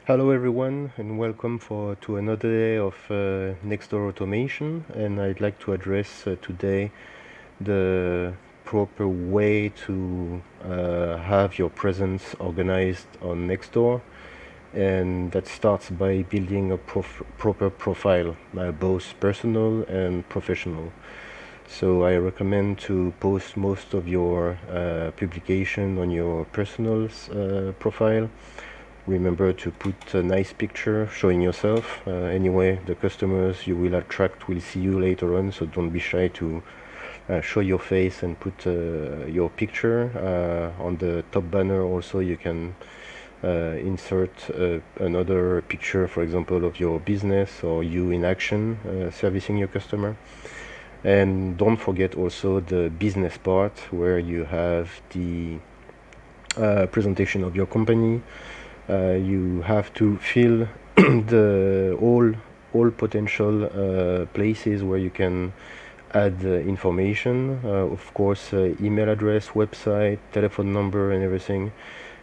Hello everyone and welcome to another day of Nextdoor automation, and I'd like to address today the proper way to have your presence organized on Nextdoor, and that starts by building a proper profile, both personal and professional. So I recommend to post most of your publication on your personal profile. Remember to put a nice picture showing yourself. Anyway, the customers you will attract will see you later on, so don't be shy to show your face and put your picture. On the top banner also you can insert another picture, for example, of your business or you in action servicing your customer. And don't forget also the business part, where you have the presentation of your company. You have to fill the all potential places where you can add information, of course, email address, website, telephone number, and everything.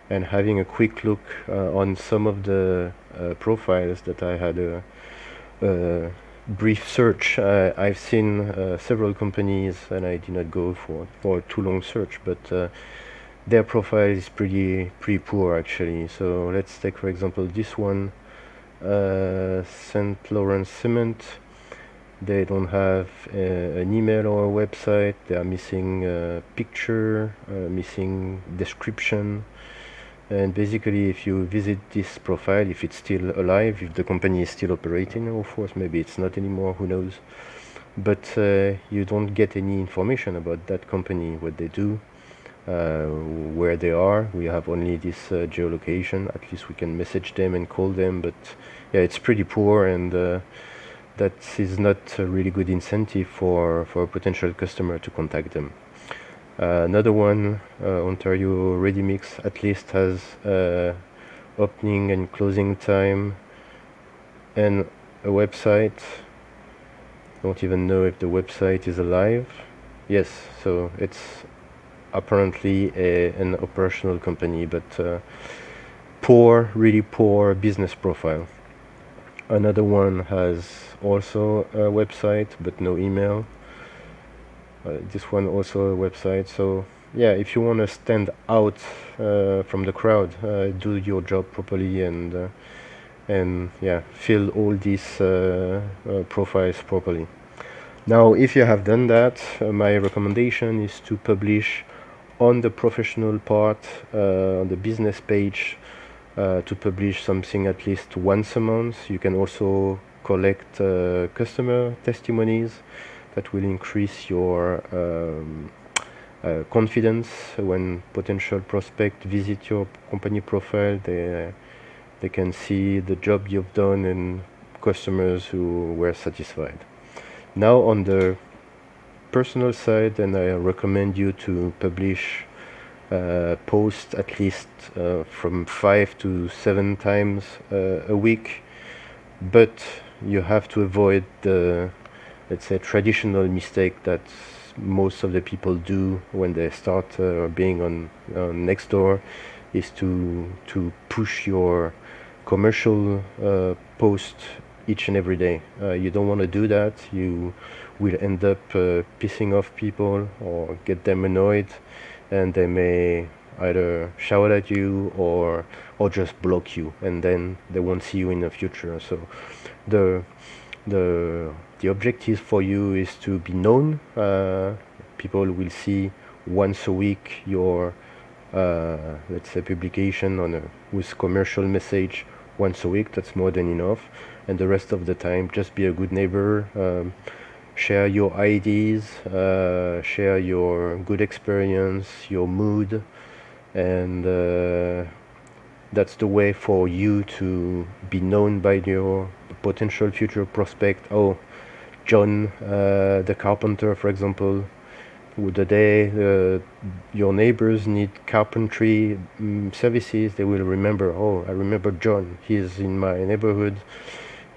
And having a quick look on some of the profiles that I had a brief search. I've seen several companies, and I did not go for too long search, but their profile is pretty poor actually. So let's take for example this one, St. Lawrence Cement. They don't have an email or a website. They are missing a picture, missing description. And basically, if you visit this profile, if it's still alive, if the company is still operating, of course, maybe it's not anymore, who knows. But you don't get any information about that company, what they do, where they are. We have only this geolocation. At least we can message them and call them, but yeah, it's pretty poor, and that is not a really good incentive for a potential customer to contact them. Another one, Ontario Ready Mix, at least has opening and closing time and a website. Don't even know if the website is alive. Yes, so it's apparently an operational company, but really poor business profile. Another one has also a website but no email. This one also a website. So yeah, if you want to stand out from the crowd, do your job properly, and yeah, fill all these profiles properly. Now, if you have done that, my recommendation is to publish on the professional part, on the business page, to publish something at least once a month. You can also collect customer testimonies that will increase your confidence when potential prospects visit your company profile. They can see the job you've done and customers who were satisfied. Now on the personal side, and I recommend you to publish posts at least from 5 to 7 times a week, but you have to avoid the, let's say, traditional mistake that most of the people do when they start being on Nextdoor, is to push your commercial post each and every day. You don't want to do that. You will end up pissing off people or get them annoyed, and they may either shout at you or just block you, and then they won't see you in the future. So the objective for you is to be known. People will see once a week your let's say publication with commercial message once a week. That's more than enough, and the rest of the time just be a good neighbor. Share your ideas, share your good experience, your mood, and that's the way for you to be known by your potential future prospect. Oh, John, the carpenter, for example. The day your neighbors need carpentry services, they will remember, oh, I remember John, he's in my neighborhood,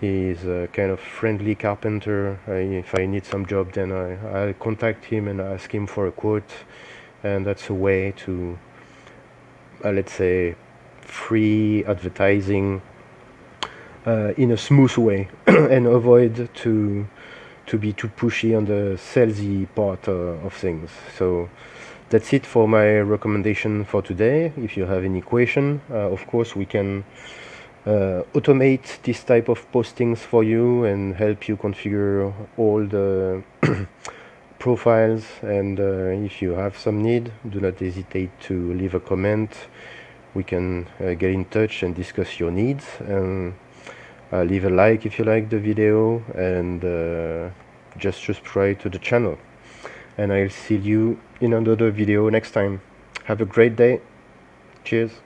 he's a kind of friendly carpenter. If I need some job, then I'll contact him and ask him for a quote. And that's a way to, let's say, free advertising in a smooth way and avoid to be too pushy on the salesy part of things. So that's it for my recommendation for today. If you have any question, of course we can automate this type of postings for you and help you configure all the profiles. And if you have some need, do not hesitate to leave a comment. We can get in touch and discuss your needs. And leave a like if you like the video, and just subscribe to the channel. And I'll see you in another video next time. Have a great day. Cheers.